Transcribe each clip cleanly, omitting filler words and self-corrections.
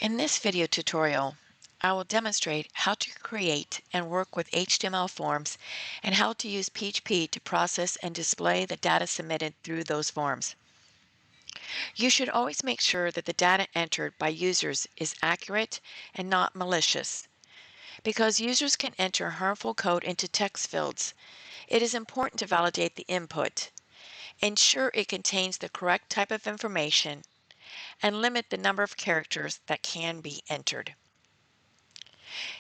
In this video tutorial, I will demonstrate how to create and work with HTML forms and how to use PHP to process and display the data submitted through those forms. You should always make sure that the data entered by users is accurate and not malicious. Because users can enter harmful code into text fields, it is important to validate the input, ensure it contains the correct type of information, and limit the number of characters that can be entered.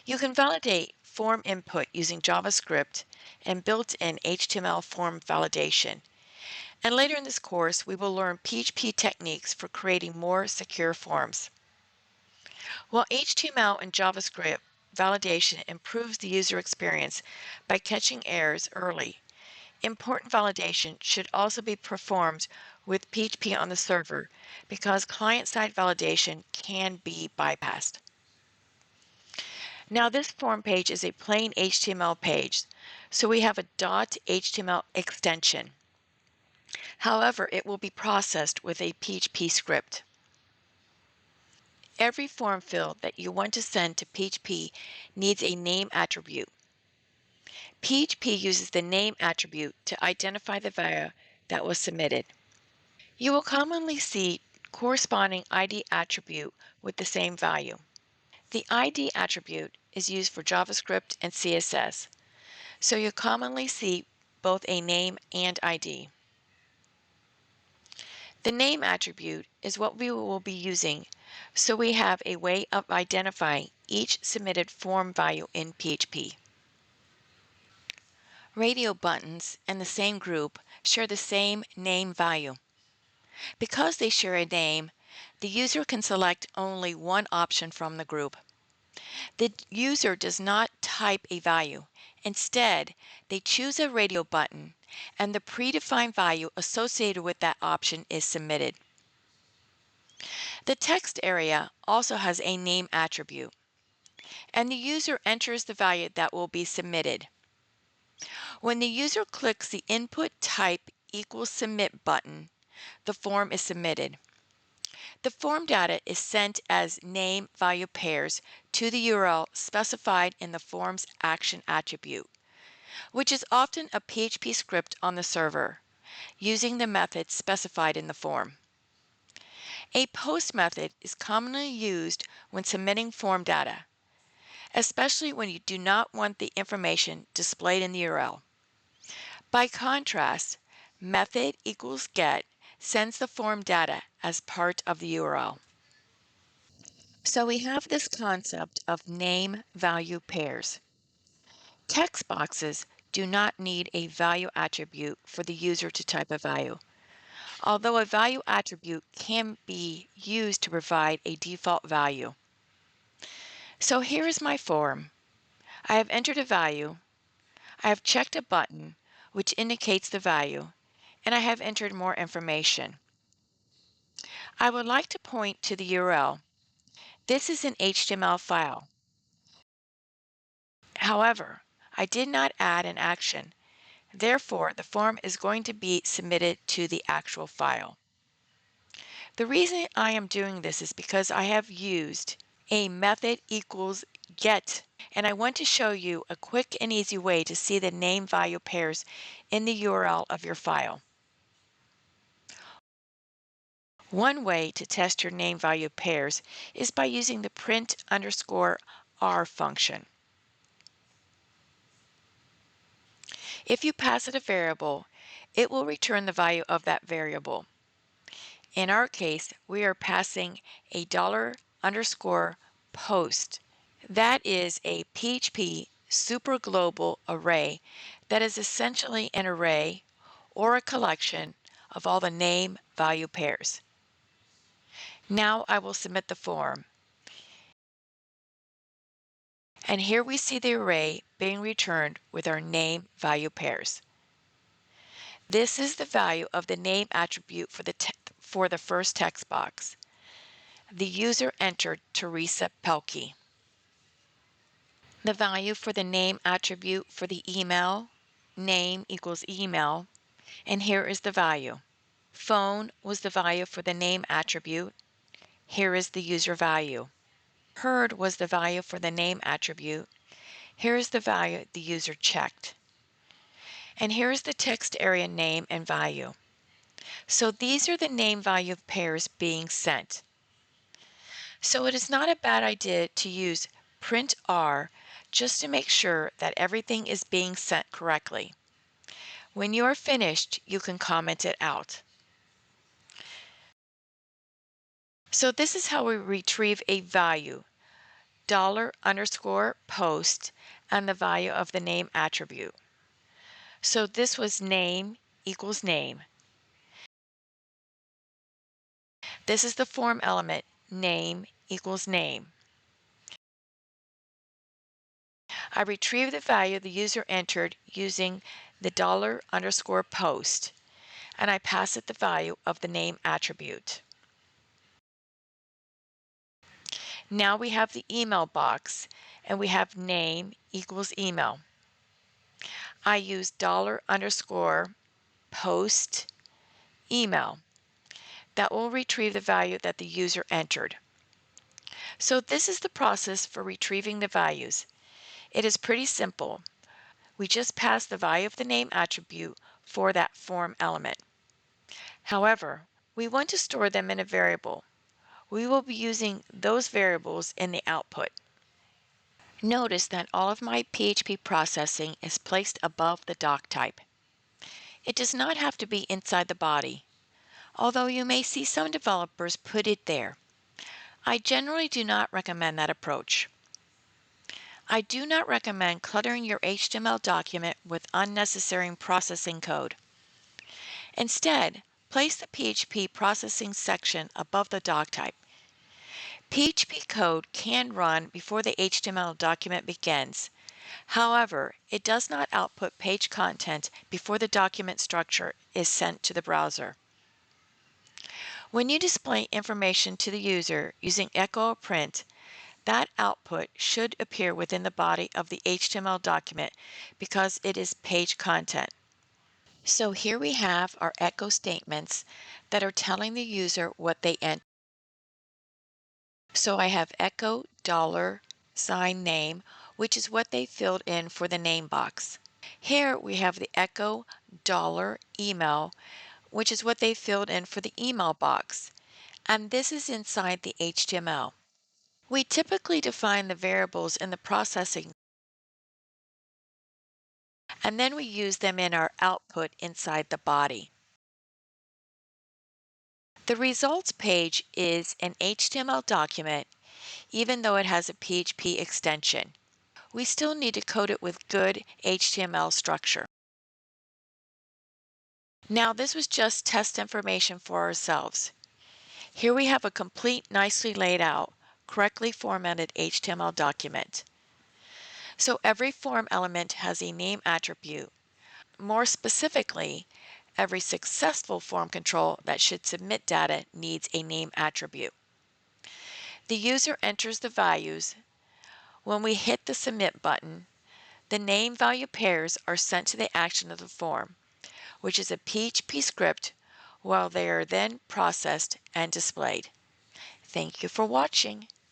You can validate form input using JavaScript and built-in HTML form validation. And later in this course, we will learn PHP techniques for creating more secure forms. While HTML and JavaScript validation improves the user experience by catching errors early, important validation should also be performed with PHP on the server because client-side validation can be bypassed. Now this form page is a plain HTML page, so we have a .html extension. However, it will be processed with a PHP script. Every form field that you want to send to PHP needs a name attribute. PHP uses the name attribute to identify the value that was submitted. You will commonly see corresponding ID attribute with the same value. The ID attribute is used for JavaScript and CSS. So you commonly see both a name and ID. The name attribute is what we will be using, so we have a way of identifying each submitted form value in PHP. Radio buttons in the same group share the same name value. Because they share a name, the user can select only one option from the group. The user does not type a value. Instead, they choose a radio button, and the predefined value associated with that option is submitted. The text area also has a name attribute, and the user enters the value that will be submitted. When the user clicks the Input Type equals Submit button, the form is submitted. The form data is sent as name value pairs to the URL specified in the form's action attribute, which is often a PHP script on the server, using the method specified in the form. A post method is commonly used when submitting form data, especially when you do not want the information displayed in the URL. By contrast, method equals get sends the form data as part of the URL. So we have this concept of name value pairs. Text boxes do not need a value attribute for the user to type a value, although a value attribute can be used to provide a default value. So here is my form. I have entered a value, I have checked a button which indicates the value, and I have entered more information. I would like to point to the URL. This is an HTML file. However, I did not add an action. Therefore, the form is going to be submitted to the actual file. The reason I am doing this is because I have used a method equals get, and I want to show you a quick and easy way to see the name value pairs in the URL of your file. One way to test your name value pairs is by using the print_r function. If you pass it a variable, it will return the value of that variable. In our case, we are passing a $_post. That is a PHP superglobal array that is essentially an array or a collection of all the name value pairs. Now I will submit the form. And here we see the array being returned with our name value pairs. This is the value of the name attribute for the first text box. The user entered Teresa Pelkey. The value for the name attribute for the email, name equals email, and here is the value. Phone was the value for the name attribute. Here is the user value. Heard was the value for the name attribute. Here is the value the user checked. And here is the text area name and value. So these are the name value pairs being sent. So it is not a bad idea to use print R just to make sure that everything is being sent correctly. When you are finished, you can comment it out. So this is how we retrieve a value, $_post, and the value of the name attribute. So this was name equals name. This is the form element, name equals name. I retrieve the value the user entered using the $_post, and I pass it the value of the name attribute. Now we have the email box, and we have name equals email. I use $_post email. That will retrieve the value that the user entered. So this is the process for retrieving the values. It is pretty simple. We just pass the value of the name attribute for that form element. However, we want to store them in a variable. We will be using those variables in the output. Notice that all of my PHP processing is placed above the doc type. It does not have to be inside the body, although you may see some developers put it there. I generally do not recommend that approach. I do not recommend cluttering your HTML document with unnecessary processing code. Instead, place the PHP processing section above the doc type. PHP code can run before the HTML document begins. However, it does not output page content before the document structure is sent to the browser. When you display information to the user using echo or print, that output should appear within the body of the HTML document because it is page content. So here we have our echo statements that are telling the user what they entered. So I have echo $name, which is what they filled in for the name box. Here we have the echo $email, which is what they filled in for the email box. And this is inside the HTML. We typically define the variables in the processing, and then we use them in our output inside the body. The results page is an HTML document, even though it has a PHP extension. We still need to code it with good HTML structure. Now this was just test information for ourselves. Here we have a complete, nicely laid out, correctly formatted HTML document. So every form element has a name attribute. More specifically, every successful form control that should submit data needs a name attribute. The user enters the values. When we hit the submit button, the name value pairs are sent to the action of the form, which is a PHP script, while they are then processed and displayed. Thank you for watching.